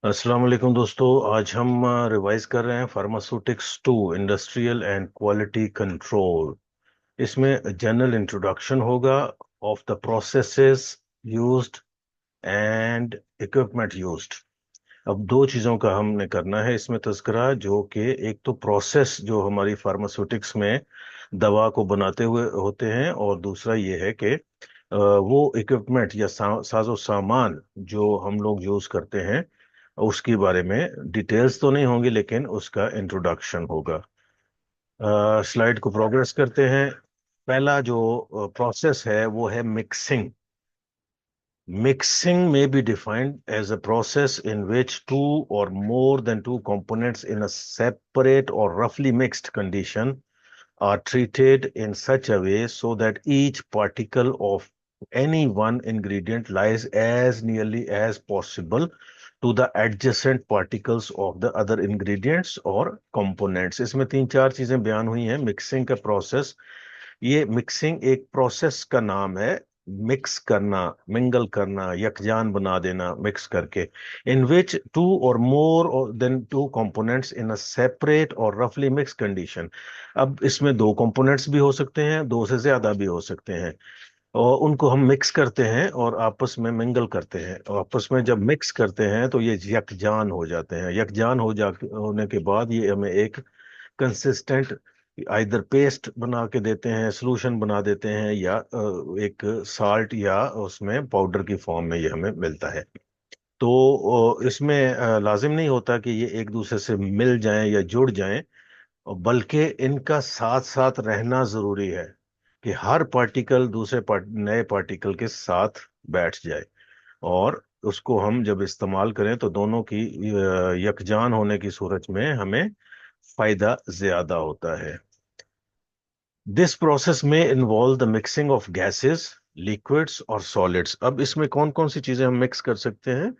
अस्सलाम वालेकुम दोस्तों। आज हम रिवाइज कर रहे हैं pharmaceutics two industrial and quality control. इसमें जनरल इंट्रोडक्शन होगा of the processes used and equipment used. अब दो चीज़ों का हमने करना है इसमें तज़किरा, जो कि एक तो प्रोसेस जो हमारी फार्मास्यूटिक्स में दवा को बनाते हुए होते हैं, और दूसरा ये है कि वो इक्विपमेंट या साजो सामान जो हम लोग यूज़ करते हैं उसके बारे में डिटेल्स तो नहीं होंगी, लेकिन उसका इंट्रोडक्शन होगा। स्लाइड को प्रोग्रेस करते हैं। पहला जो प्रोसेस है वो है mixing. Mixing may be defined as a process in which two or more than two components in a separate or roughly mixed condition are treated in such a way so that each particle of any one ingredient lies as nearly as possible to the adjacent particles of the other ingredients or components। इसमें तीन चार चीजें बयान हुई हैं mixing का process. ये mixing एक प्रोसेस का नाम है। मिक्स करना, मिंगल करना, यकजान बना देना मिक्स करके। इन विच टू और more than two components in a separate और रफली मिक्स कंडीशन। अब इसमें दो कंपोनेंट्स भी हो सकते हैं, दो से ज्यादा भी हो सकते हैं, और उनको हम मिक्स करते हैं और आपस में मिंगल करते हैं। और आपस में जब मिक्स करते हैं तो ये यकजान हो जाते हैं। यकजान होने के बाद ये हमें एक कंसिस्टेंट आइदर पेस्ट बना के देते हैं, सोल्यूशन बना देते हैं, या एक साल्ट या उसमें पाउडर की फॉर्म में ये हमें मिलता है। तो इसमें लाजिम नहीं होता कि ये एक दूसरे से मिल जाएं या जुड़ जाएं, बल्कि इनका साथ साथ रहना जरूरी है कि हर पार्टिकल दूसरे नए पार्टिकल के साथ बैठ जाए, और उसको हम जब इस्तेमाल करें तो दोनों की यकजान होने की सूरत में हमें फायदा ज्यादा होता है। दिस प्रोसेस में involve the mixing of gases, liquids और सॉलिड्स। अब इसमें कौन कौन सी चीजें हम मिक्स कर सकते हैं?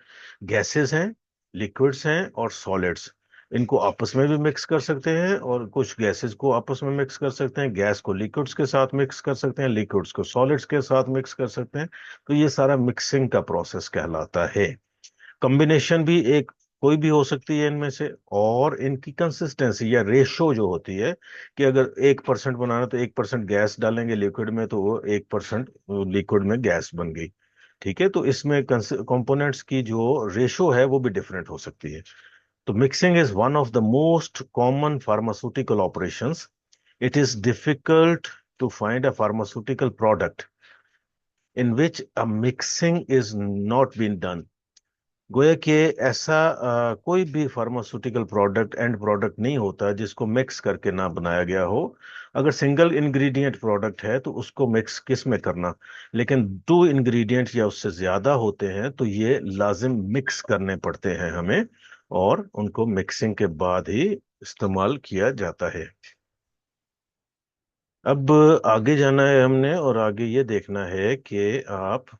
गैसेस हैं, लिक्विड्स हैं और सॉलिड्स। इनको आपस में भी मिक्स कर सकते हैं, और कुछ गैसेस को आपस में मिक्स कर सकते हैं, गैस को लिक्विड्स के साथ मिक्स कर सकते हैं, लिक्विड्स को सॉलिड्स के साथ मिक्स कर सकते हैं। तो ये सारा मिक्सिंग का प्रोसेस कहलाता है। कॉम्बिनेशन भी एक कोई भी हो सकती है इनमें से, और इनकी कंसिस्टेंसी या रेशो जो होती है कि अगर 1% बनाना तो 1% गैस डालेंगे लिक्विड में, तो वो 1% लिक्विड में गैस बन गई। ठीक है, तो इसमें कंपोनेंट्स की जो रेशो है वो भी डिफरेंट हो सकती है। तो mixing is one of the most common pharmaceutical operations. It is difficult to find a pharmaceutical product in which a mixing is not been done. गोया कि ऐसा कोई भी फार्मास्यूटिकल प्रोडक्ट एंड प्रोडक्ट नहीं होता जिसको मिक्स करके ना बनाया गया हो। अगर सिंगल इंग्रेडिएंट प्रोडक्ट है तो उसको मिक्स किस में करना, लेकिन दो इंग्रेडिएंट या उससे ज्यादा होते हैं तो ये लाजिम मिक्स करने पड़ते हैं हमें, और उनको मिक्सिंग के बाद ही इस्तेमाल किया जाता है। अब आगे जाना है हमने, और आगे ये देखना है कि आप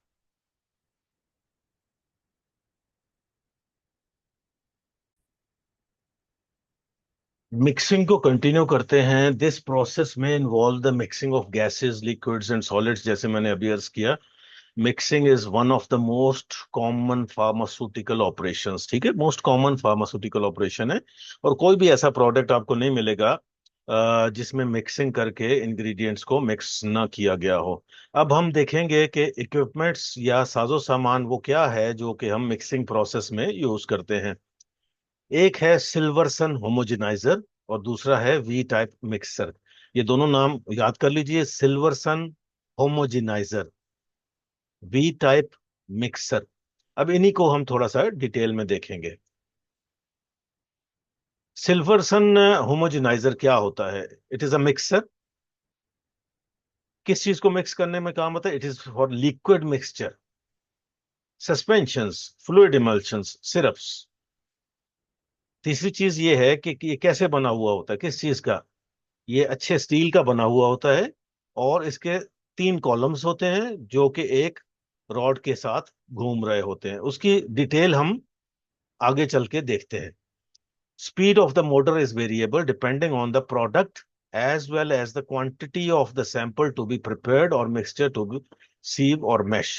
मिक्सिंग को कंटिन्यू करते हैं। दिस प्रोसेस में involve the mixing of gases, liquids and solids, जैसे मैंने अभी अर्ज किया। Mixing is one of the most common pharmaceutical operations. ठीक है, मोस्ट कॉमन फार्मास्यूटिकल ऑपरेशन है, और कोई भी ऐसा प्रोडक्ट आपको नहीं मिलेगा जिसमें मिक्सिंग करके इंग्रेडिएंट्स को मिक्स ना किया गया हो। अब हम देखेंगे कि इक्विपमेंट्स या साजो सामान वो क्या है जो कि हम मिक्सिंग प्रोसेस में यूज करते हैं। एक है सिल्वरसन होमोजेनाइजर, और दूसरा है वी टाइप मिक्सर। ये दोनों नाम याद कर लीजिए, सिल्वरसन होमोजेनाइजर, वी टाइप मिक्सर। अब इन्हीं को हम थोड़ा सा डिटेल में देखेंगे। सिल्वरसन होमोजेनाइजर क्या होता है? It is a mixer. किस चीज को मिक्स करने में काम आता है? It is for liquid mixture, suspensions, fluid emulsions, syrups. तीसरी चीज ये है कि ये कैसे बना हुआ होता है, किस चीज का? ये अच्छे स्टील का बना हुआ होता है, और इसके तीन कॉलम्स होते हैं जो कि एक रॉड के साथ घूम रहे होते हैं। उसकी डिटेल हम आगे चल के देखते हैं। Speed of the motor is variable depending on the product as well as the quantity of the sample to be prepared और मिक्सचर टू बी सीव और मैश।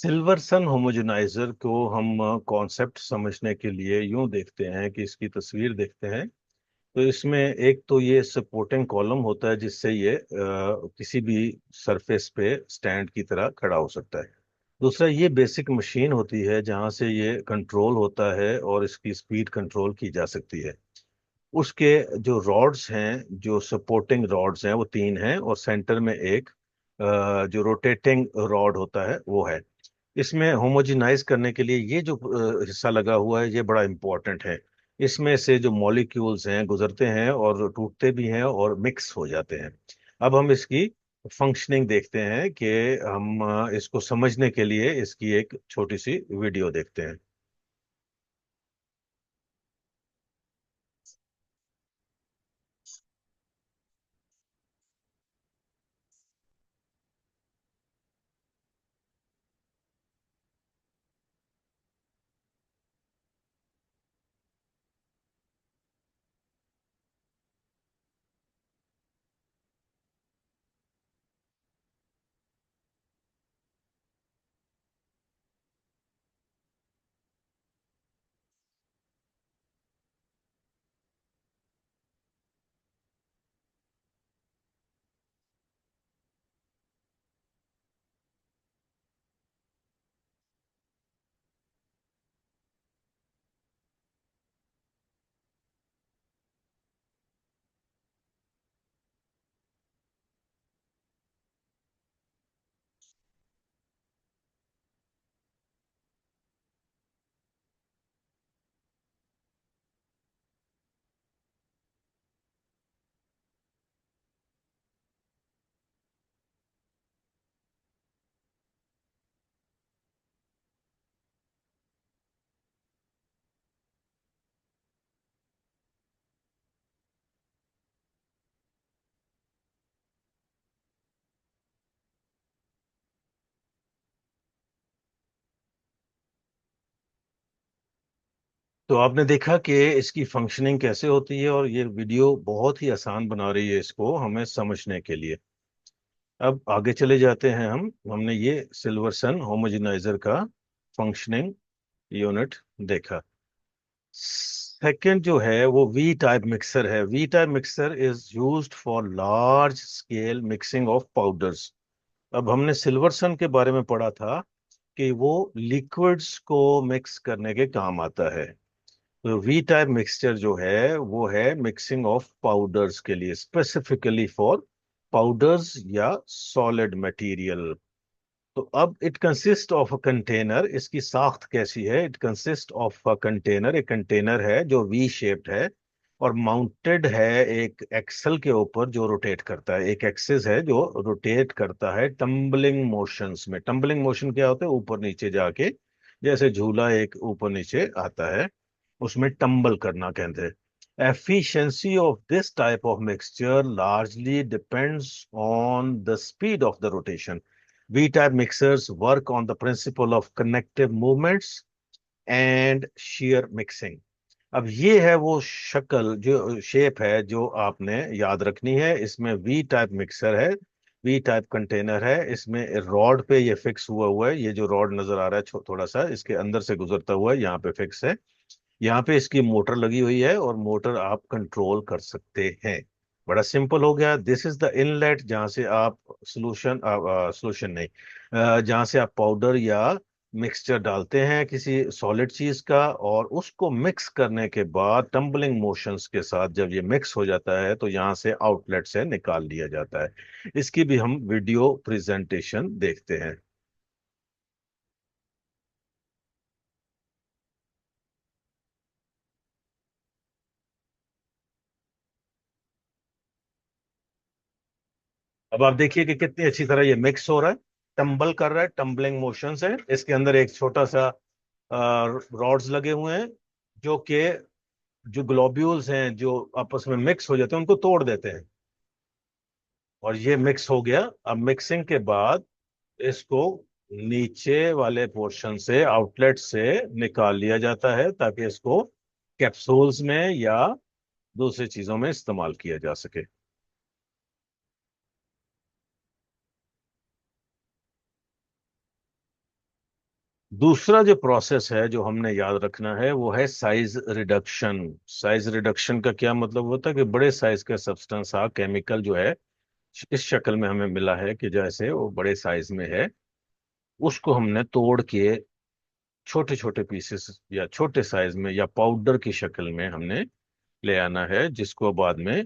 सिल्वरसन होमोजेनाइजर को हम कॉन्सेप्ट समझने के लिए यूं देखते हैं कि इसकी तस्वीर देखते हैं। तो इसमें एक तो ये सपोर्टिंग कॉलम होता है जिससे ये किसी भी सरफेस पे स्टैंड की तरह खड़ा हो सकता है। दूसरा ये बेसिक मशीन होती है जहां से ये कंट्रोल होता है और इसकी स्पीड कंट्रोल की जा सकती है। उसके जो रॉड्स हैं, जो सपोर्टिंग रॉड्स हैं, वो तीन हैं और सेंटर में एक जो रोटेटिंग रॉड होता है वो है। इसमें होमोजेनाइज करने के लिए ये जो हिस्सा लगा हुआ है ये बड़ा इंपॉर्टेंट है। इसमें से जो मॉलिक्यूल्स हैं गुजरते हैं और टूटते भी हैं और मिक्स हो जाते हैं। अब हम इसकी फंक्शनिंग देखते हैं कि हम इसको समझने के लिए इसकी एक छोटी सी वीडियो देखते हैं। तो आपने देखा कि इसकी फंक्शनिंग कैसे होती है और ये वीडियो बहुत ही आसान बना रही है इसको हमें समझने के लिए। अब आगे चले जाते हैं हम। हमने ये सिल्वरसन होमोजेनाइजर का फंक्शनिंग यूनिट देखा। सेकंड जो है वो वी टाइप मिक्सर है। V type mixer is used for large scale mixing of powders. अब हमने सिल्वरसन के बारे में पढ़ा था कि वो लिक्विड्स को मिक्स करने के काम आता है। तो वी टाइप मिक्सचर जो है वो है मिक्सिंग ऑफ पाउडर्स के लिए, स्पेसिफिकली फॉर पाउडर्स या सॉलिड मटेरियल। तो अब it consist of a container. इसकी साख्त कैसी है? It consist of a container. एक कंटेनर है जो वी शेप्ड है और माउंटेड है एक एक्सल के ऊपर जो रोटेट करता है। एक एक्सिस है जो रोटेट करता है टम्बलिंग मोशंस में। टम्बलिंग मोशन क्या होता है? ऊपर नीचे जाके, जैसे झूला एक ऊपर नीचे आता है, उसमें टम्बल करना कहते हैं। Efficiency of this type of mixture largely depends on the speed of the rotation. V-type mixers work on the principle of connective movements and shear mixing. अब ये है वो शक्ल, जो शेप है जो आपने याद रखनी है। इसमें वी टाइप मिक्सर है, वी टाइप कंटेनर है। इसमें रॉड पे ये फिक्स हुआ हुआ है। ये जो रॉड नजर आ रहा है थोड़ा सा इसके अंदर से गुजरता हुआ है, यहाँ पे फिक्स है। यहाँ पे इसकी मोटर लगी हुई है और मोटर आप कंट्रोल कर सकते हैं। बड़ा सिंपल हो गया। दिस इज द इनलेट जहाँ से आप सोल्यूशन नहीं, जहाँ से आप पाउडर या मिक्सचर डालते हैं किसी सॉलिड चीज का, और उसको मिक्स करने के बाद टम्बलिंग मोशंस के साथ जब ये मिक्स हो जाता है तो यहाँ से आउटलेट से निकाल लिया जाता है। इसकी भी हम वीडियो प्रेजेंटेशन देखते हैं। अब आप देखिए कि कितनी अच्छी तरह ये मिक्स हो रहा है, टम्बल कर रहा है, टम्बलिंग मोशंस है। इसके अंदर एक छोटा सा रॉड्स लगे हुए हैं जो कि जो ग्लोब्यूल्स हैं जो आपस में मिक्स हो जाते हैं उनको तोड़ देते हैं। और ये मिक्स हो गया। अब मिक्सिंग के बाद इसको नीचे वाले पोर्शन से, आउटलेट से निकाल लिया जाता है ताकि इसको कैप्सूल्स में या दूसरी चीजों में इस्तेमाल किया जा सके। दूसरा जो प्रोसेस है जो हमने याद रखना है वो है साइज रिडक्शन। साइज रिडक्शन का क्या मतलब होता है कि बड़े साइज का सब्सटेंस केमिकल जो है इस शक्ल में हमें मिला है कि जैसे वो बड़े साइज में है, उसको हमने तोड़ के छोटे छोटे पीसेस या छोटे साइज में या पाउडर की शक्ल में हमने ले आना है, जिसको बाद में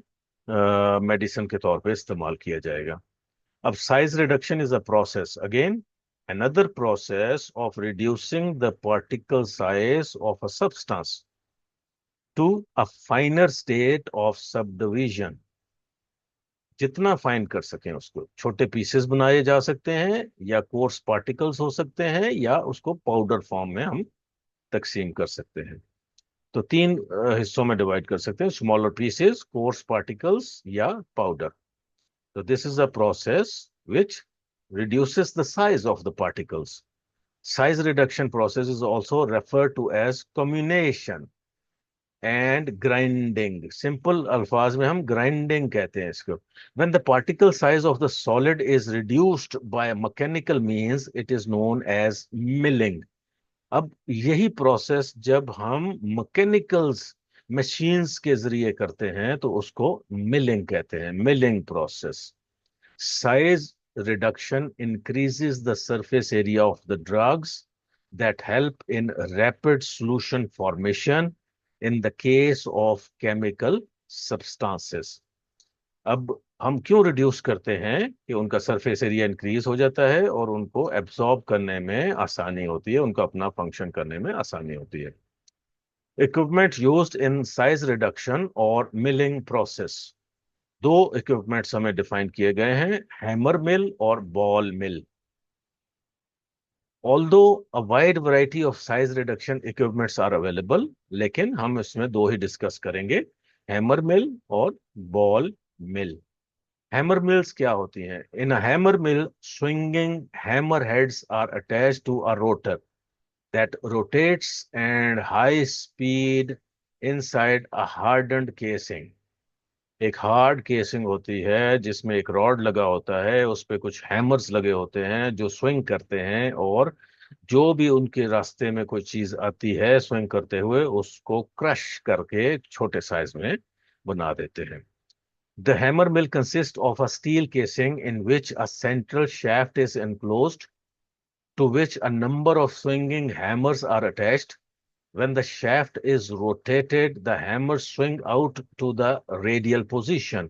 मेडिसिन के तौर पे इस्तेमाल किया जाएगा। अब size reduction is a process again, another process of reducing the particle size of a substance to a finer state of subdivision। जितना फाइन कर सकें उसको छोटे पीसेस बनाए जा सकते हैं, या कोर्स पार्टिकल्स हो सकते हैं, या उसको पाउडर फॉर्म में हम तकसीम कर सकते हैं। तो तीन हिस्सों में डिवाइड कर सकते हैं, स्मॉलर पीसेस, कोर्स पार्टिकल्स या powder. So this is a process which reduces the size of the particles. Size reduction process is also referred to as comminution and grinding. Simple अल्फाज में हम grinding कहते हैं इसको। When the particle size of the solid is reduced by mechanical means, it is known as milling. अब यही process जब हम मैकेनिकल्स मशीन्स के जरिए करते हैं तो उसको मिलिंग कहते हैं, milling process. Size reduction increases the surface area of the drugs that help in rapid solution formation in the case of chemical substances। अब हम क्यों रिड्यूस करते हैं कि उनका सरफेस एरिया इंक्रीज हो जाता है और उनको एब्सॉर्ब करने में आसानी होती है, उनका अपना फंक्शन करने में आसानी होती है। Equipment used in size reduction और मिलिंग प्रोसेस। दो इक्विपमेंट्स हमें डिफाइन किए गए हैं, हैमर मिल और ball mill. Although a wide variety of size reduction equipments are available, लेकिन हम इसमें दो ही डिस्कस करेंगे, हैमर मिल और बॉल मिल। हैमर मिल्स क्या होती हैं? In a hammer mill, swinging hammer heads are attached to a rotor that rotates and high speed inside a hardened casing. एक हार्ड केसिंग होती है जिसमें एक रॉड लगा होता है, उस पे कुछ हैमर्स लगे होते हैं जो स्विंग करते हैं, और जो भी उनके रास्ते में कोई चीज आती है स्विंग करते हुए उसको क्रश करके छोटे साइज में बना देते हैं। The hammer mill consist of a steel casing in which a central shaft is enclosed, to which a number of swinging hammers are attached. When the shaft is rotated, the hammers swing out to the radial position.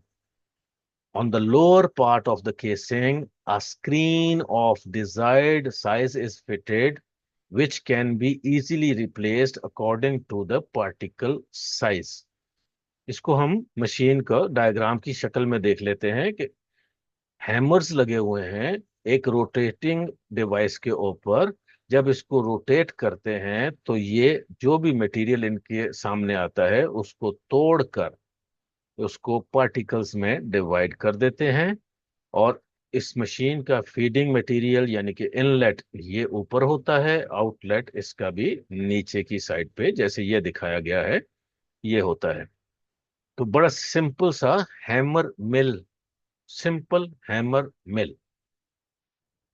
On the lower part of the casing, a screen of desired size is fitted, which can be easily replaced according to the particle size। इसको हम machine का diagram की शक्ल में देख लेते हैं कि हैमर्स लगे हुए हैं एक रोटेटिंग डिवाइस के ऊपर। जब इसको रोटेट करते हैं तो ये जो भी मटेरियल इनके सामने आता है उसको तोड़कर उसको पार्टिकल्स में डिवाइड कर देते हैं, और इस मशीन का फीडिंग मटेरियल यानी कि इनलेट ये ऊपर होता है, आउटलेट इसका भी नीचे की साइड पे जैसे ये दिखाया गया है ये होता है। तो बड़ा सिंपल सा hammer mill, simple hammer mill.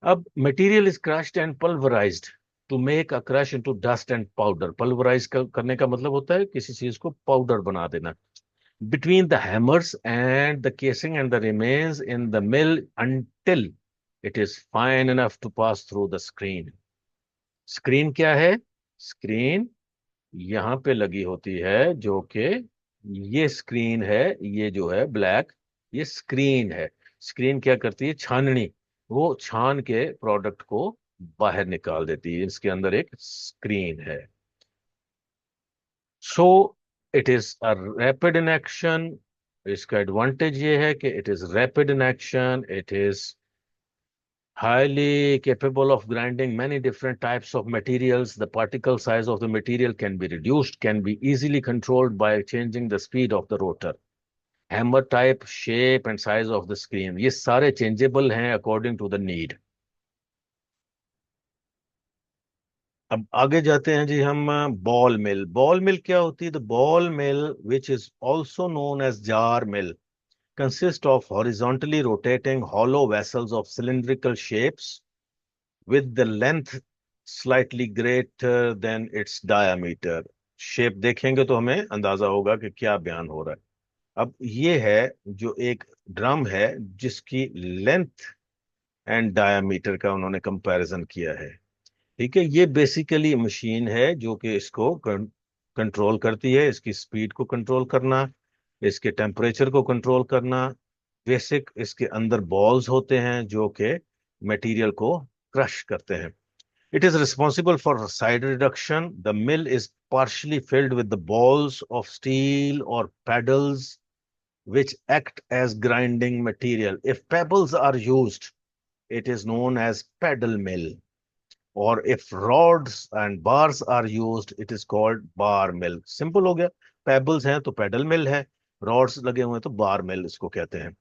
अब material is crushed and pulverised to make a crush into dust and powder. Pulverise करने का मतलब होता है किसी चीज को पाउडर बना देना। Between the hammers and the casing and the remains in the mill until it is fine enough to pass through the screen। Screen क्या है? स्क्रीन यहां पे लगी होती है जो कि ये स्क्रीन है, ये जो है ब्लैक, ये स्क्रीन है। स्क्रीन क्या करती है? छाननी। वो छान के प्रोडक्ट को बाहर निकाल देती है, इसके अंदर एक स्क्रीन है। So it is a rapid in action. इसका एडवांटेज ये है कि it is rapid in action, it is highly capable of grinding many different types of materials. The particle size of the material can be reduced, can be easily controlled by changing the speed of the rotor, hammer type, shape and size of the screen। ये सारे changeable हैं according to the need। अब आगे जाते हैं जी हम। Ball मिल। Ball मिल क्या होती है? The ball mill which is also known as jar mill consist of horizontally rotating hollow vessels of cylindrical shapes with the length slightly greater than it's diameter. Shape देखेंगे तो हमें अंदाजा होगा कि क्या बयान हो रहा है। अब ये है जो एक ड्रम है जिसकी लेंथ एंड डायामीटर का उन्होंने कंपैरिजन किया है। ठीक है, ये बेसिकली मशीन है जो कि इसको कंट्रोल करती है, इसकी स्पीड को कंट्रोल करना, इसके टेम्परेचर को कंट्रोल करना। बेसिक इसके अंदर बॉल्स होते हैं जो कि मटेरियल को क्रश करते हैं। It is responsible for side reduction. The mill is partially filled with the balls of steel or paddles which act as grinding material. If pebbles are used, it is known as paddle mill. Or if rods and bars are used, it is called bar mill. Simple हो गया। Pebbles हैं तो pedal मिल है, rods लगे हुए हैं तो बार मिल इसको कहते हैं।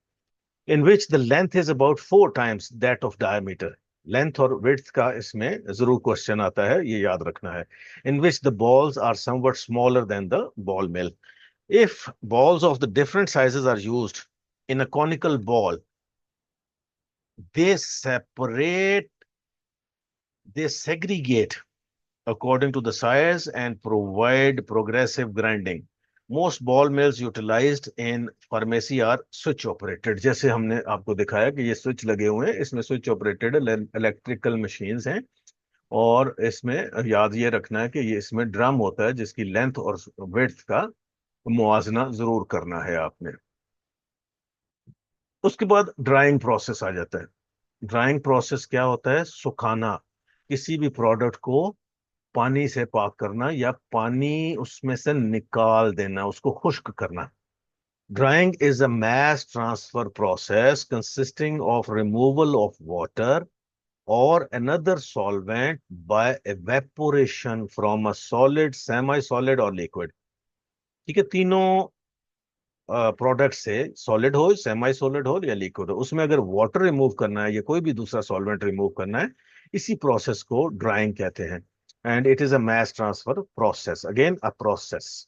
In which the length is about 4 times that of diameter. Length और विड्थ का इसमें जरूर क्वेश्चन आता है, ये याद रखना है। In which the balls are somewhat smaller than the ball mill. If balls of the different sizes are used in a conical ball, they separate, they segregate according to the size and provide progressive grinding. Most ball mills utilized in pharmacy are switch operated। जैसे हमने आपको दिखाया कि ये switch लगे हुए हैं, इसमें स्विच ऑपरेटेड इलेक्ट्रिकल मशीन्स हैं। और इसमें याद ये रखना है कि ये इसमें ड्रम होता है जिसकी लेंथ और विड्थ का मुआवजा जरूर करना है आपने। उसके बाद ड्राइंग प्रोसेस आ जाता है। ड्राइंग प्रोसेस क्या होता है? सुखाना, किसी भी प्रोडक्ट को पानी से पाक करना या पानी उसमें से निकाल देना, उसको खुश्क करना। Drawing is a mass transfer process consisting of removal of water or another solvent by evaporation from a solid, semi-solid और liquid। ठीक है, तीनों प्रोडक्ट से, सॉलिड हो, सेमी सॉलिड हो या लिक्विड हो, उसमें अगर वाटर रिमूव करना है या कोई भी दूसरा सॉल्वेंट रिमूव करना है, इसी प्रोसेस को ड्राइंग कहते हैं। And it is a mass transfer process, again a process.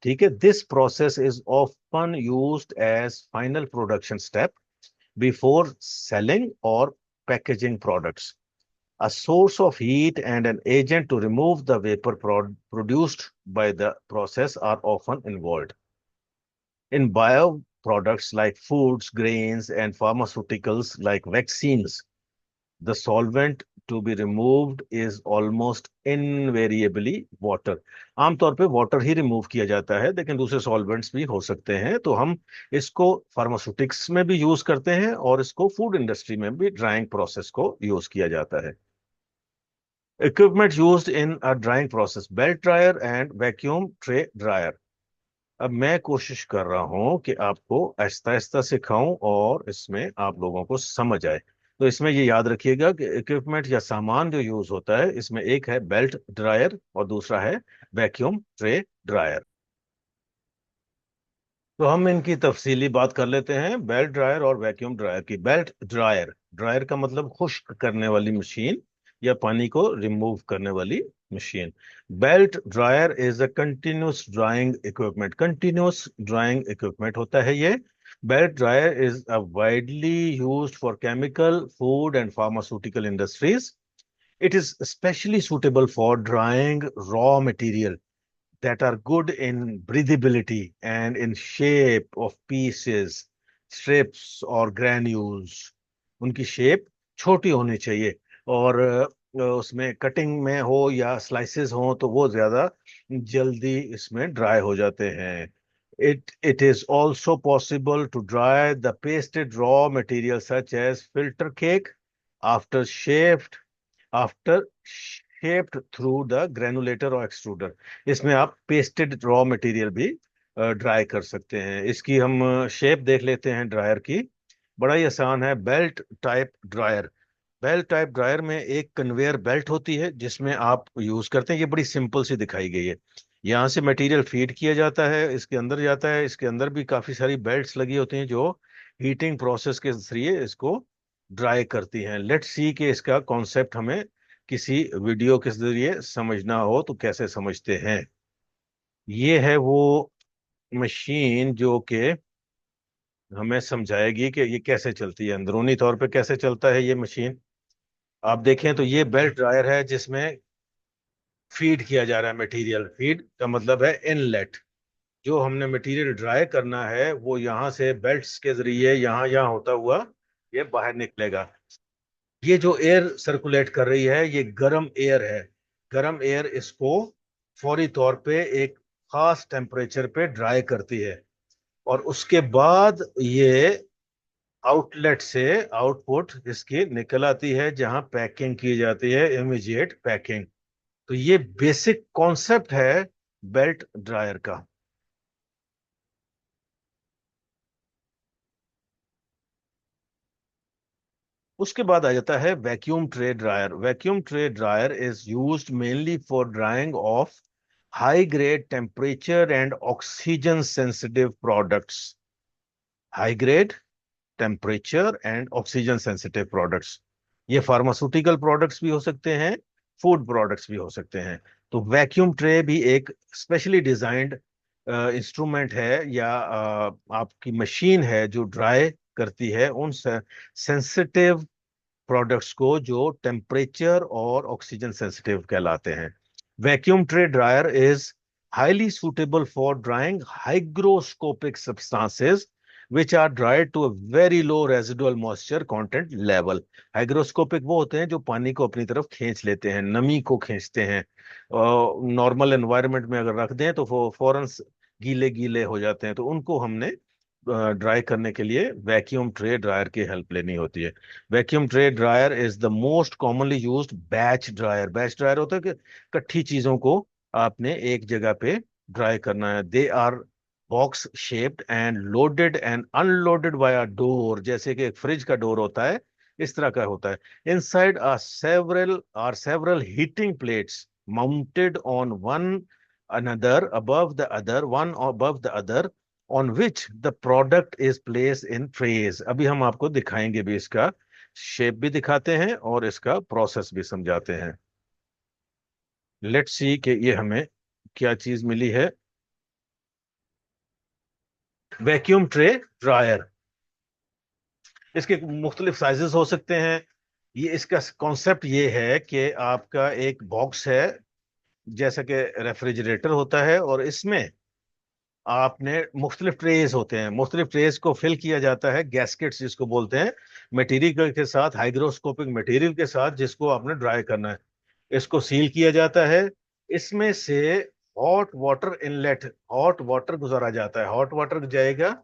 ठीक है, this process is often used as final production step before selling और packaging products. A source of heat and an agent to remove the vapor produced by the process are often involved. In bioproducts like foods, grains, and pharmaceuticals like vaccines, the solvent to be removed is almost invariably water। आमतौर पे water ही remove किया जाता है, लेकिन दूसरे solvents भी हो सकते हैं। तो हम इसको फार्मास्यूटिक्स में भी यूज करते हैं और इसको फूड इंडस्ट्री में भी ड्राइंग प्रोसेस को यूज किया जाता है। Equipment used in a drawing process: belt dryer and vacuum tray dryer. अब मैं कोशिश कर रहा हूं कि आपको आहिस्ता आहिस्ता सिखाऊं और इसमें आप लोगों को समझ आए। तो इसमें ये याद रखिएगा कि इक्विपमेंट या सामान जो यूज होता है, इसमें एक है बेल्ट ड्रायर और दूसरा है वैक्यूम ट्रे ड्रायर। तो हम इनकी तफसीली बात कर लेते हैं, बेल्ट ड्रायर और वैक्यूम ड्रायर की। बेल्ट ड्रायर, ड्रायर का मतलब खुश्क करने वाली मशीन या पानी को रिमूव करने वाली machine. Belt dryer is a continuous drawing equipment. Continuous drawing equipment होता है ये। Belt dryer is a widely used for chemical, food and pharmaceutical industries. It is specially suitable for drying raw material that are good in breathability and in shape of pieces, strips or granules। उनकी shape छोटी होनी चाहिए और उसमें cutting में हो या slices हो तो वो ज्यादा जल्दी इसमें ड्राई हो जाते हैं। It is also possible to dry the pasted raw material such as filter cake after shaped after shaped through the granulator और एक्सट्रूडर। इसमें आप पेस्टेड रॉ मटेरियल भी ड्राई कर सकते हैं। इसकी हम शेप देख लेते हैं ड्रायर की। बड़ा ही आसान है। Belt type dryer, belt type dryer में एक कन्वेयर बेल्ट होती है जिसमें आप यूज करते हैं। ये बड़ी सिंपल सी दिखाई गई है। यहाँ से मटेरियल फीड किया जाता है, इसके अंदर जाता है, इसके अंदर भी काफी सारी बेल्ट्स लगी होती हैं जो हीटिंग प्रोसेस के जरिए इसको ड्राई करती हैं। लेट्स सी कि इसका कॉन्सेप्ट हमें किसी वीडियो के जरिए समझना हो तो कैसे समझते हैं। ये है वो मशीन जो कि हमें समझाएगी कि ये कैसे चलती है, अंदरूनी तौर पे कैसे चलता है ये मशीन। आप देखें तो ये बेल्ट ड्रायर है जिसमें फीड किया जा रहा है मटेरियल। फीड का मतलब है इनलेट। जो हमने मटेरियल ड्राई करना है वो यहाँ से बेल्ट्स के जरिए यहाँ यहाँ होता हुआ ये बाहर निकलेगा। ये जो एयर सर्कुलेट कर रही है ये गर्म एयर है। गर्म एयर इसको फौरी तौर पे एक खास टेम्परेचर पे ड्राई करती है, और उसके बाद ये आउटलेट से आउटपुट इसकी निकल आती है जहां पैकिंग की जाती है, इमीडिएट पैकिंग। तो ये बेसिक कॉन्सेप्ट है बेल्ट ड्रायर का। उसके बाद आ जाता है vacuum tray dryer. Vacuum tray dryer is used mainly for drying of high grade temperature and oxygen sensitive products. High grade temperature and oxygen sensitive products, ये pharmaceutical products भी हो सकते हैं, फूड प्रोडक्ट्स भी हो सकते हैं। तो वैक्यूम ट्रे भी एक स्पेशली डिजाइंड इंस्ट्रूमेंट है, या आपकी मशीन है जो ड्राई करती है उन सेंसिटिव प्रोडक्ट्स को जो टेम्परेचर और ऑक्सीजन सेंसिटिव कहलाते हैं। Vacuum tray dryer is highly suitable for drying hygroscopic substances which are dried to a very low residual moisture content level। Hygroscopic वो होते हैं जो पानी को अपनी तरफ खींच लेते हैं, नमी को खींचते हैं। नॉर्मल एनवायरनमेंट में अगर रख दें तो वो फौरन गीले गीले हो जाते हैं, तो उनको हमने ड्राई करने के लिए वैक्यूम ट्रे ड्रायर की हेल्प लेनी होती है। Vacuum tray dryer is the most commonly used batch dryer. Batch dryer होता है कि इकट्ठी चीजों को आपने एक जगह पे ड्राई करना है। They are box shaped and loaded and unloaded by door, जैसे कि एक फ्रिज का डोर होता है इस तरह का होता है। Inside are several heating plates mounted on one another above the other, one above the other, on which the product is placed in trays। अभी हम आपको दिखाएंगे भी, इसका शेप भी दिखाते हैं और इसका प्रोसेस भी समझाते हैं। लेट्स सी कि ये हमें क्या चीज मिली है। वैक्यूम ट्रे ड्रायर, इसके मुख्तलिफ साइजेस हो सकते हैं। ये इसका कॉन्सेप्ट ये है कि आपका एक बॉक्स है जैसा कि रेफ्रिजरेटर होता है, और इसमें आपने मुख्तलिफ ट्रेज होते हैं, मुख्तलिफ ट्रेज को फिल किया जाता है गैस्केट्स जिसको बोलते हैं, मटेरियल के साथ, हाइग्रोस्कोपिक मटेरियल के साथ जिसको आपने ड्राई करना है। इसको सील किया जाता है। इसमें से hot water inlet, hot water गुजारा जाता है। हॉट वाटर जाएगा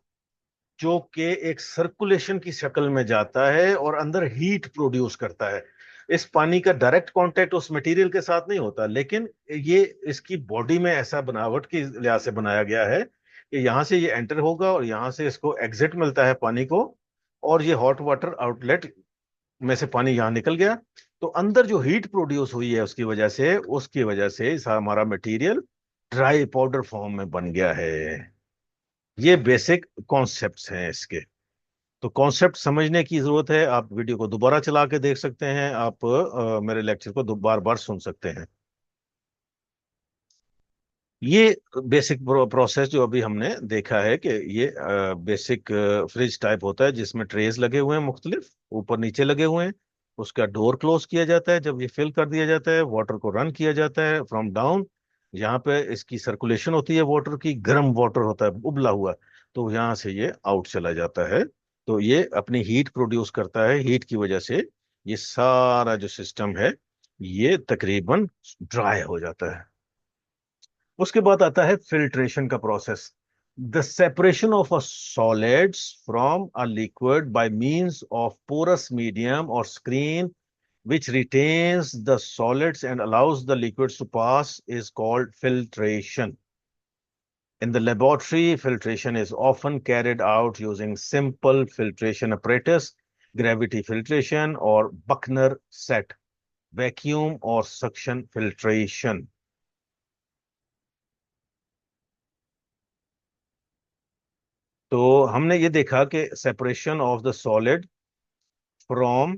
जो कि एक सर्कुलेशन की शक्ल में जाता है और अंदर हीट प्रोड्यूस करता है। इस पानी का डायरेक्ट कांटेक्ट उस मटेरियल के साथ नहीं होता, लेकिन ये इसकी बॉडी में ऐसा बनावट की लिहाज से बनाया गया है कि यहाँ से ये एंटर होगा और यहाँ से इसको एग्जिट मिलता है पानी को, और ये हॉट वाटर आउटलेट में से पानी यहाँ निकल गया। तो अंदर जो हीट प्रोड्यूस हुई है उसकी वजह से हमारा मटेरियल ड्राई पाउडर फॉर्म में बन गया है। ये बेसिक कॉन्सेप्ट्स हैं इसके। तो कॉन्सेप्ट समझने की जरूरत है, आप वीडियो को दोबारा चला के देख सकते हैं, आप मेरे लेक्चर को दो बार बार सुन सकते हैं। ये बेसिक प्रोसेस जो अभी हमने देखा है कि ये बेसिक फ्रिज टाइप होता है जिसमें ट्रेस लगे हुए हैं, मुख्तलिफ ऊपर नीचे लगे हुए हैं। उसका डोर क्लोज किया जाता है, जब ये फिल कर दिया जाता है वाटर को रन किया जाता है फ्रॉम डाउन। यहाँ पे इसकी सर्कुलेशन होती है वाटर की, गर्म वाटर होता है उबला हुआ, तो यहाँ से ये आउट चला जाता है। तो ये अपनी हीट प्रोड्यूस करता है, हीट की वजह से ये सारा जो सिस्टम है ये तकरीबन ड्राई हो जाता है। उसके बाद आता है फिल्ट्रेशन का process. The separation of a solids from a liquid by means of porous medium और screen which retains the solids and allows the liquids to pass is called filtration. In the laboratory, filtration is often carried out using simple filtration apparatus, gravity filtration or Buchner set, vacuum or suction filtration। तो हमने ये देखा कि separation of the solid from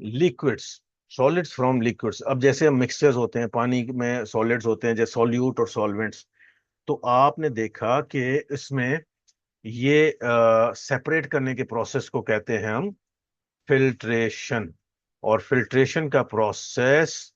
liquids, solids from liquids. अब जैसे mixtures होते हैं, पानी में सॉलिड्स होते हैं जैसे सॉल्यूट और सॉल्वेंट्स, तो आपने देखा कि इसमें ये सेपरेट करने के प्रोसेस को कहते हैं हम फिल्ट्रेशन। और फिल्ट्रेशन का प्रोसेस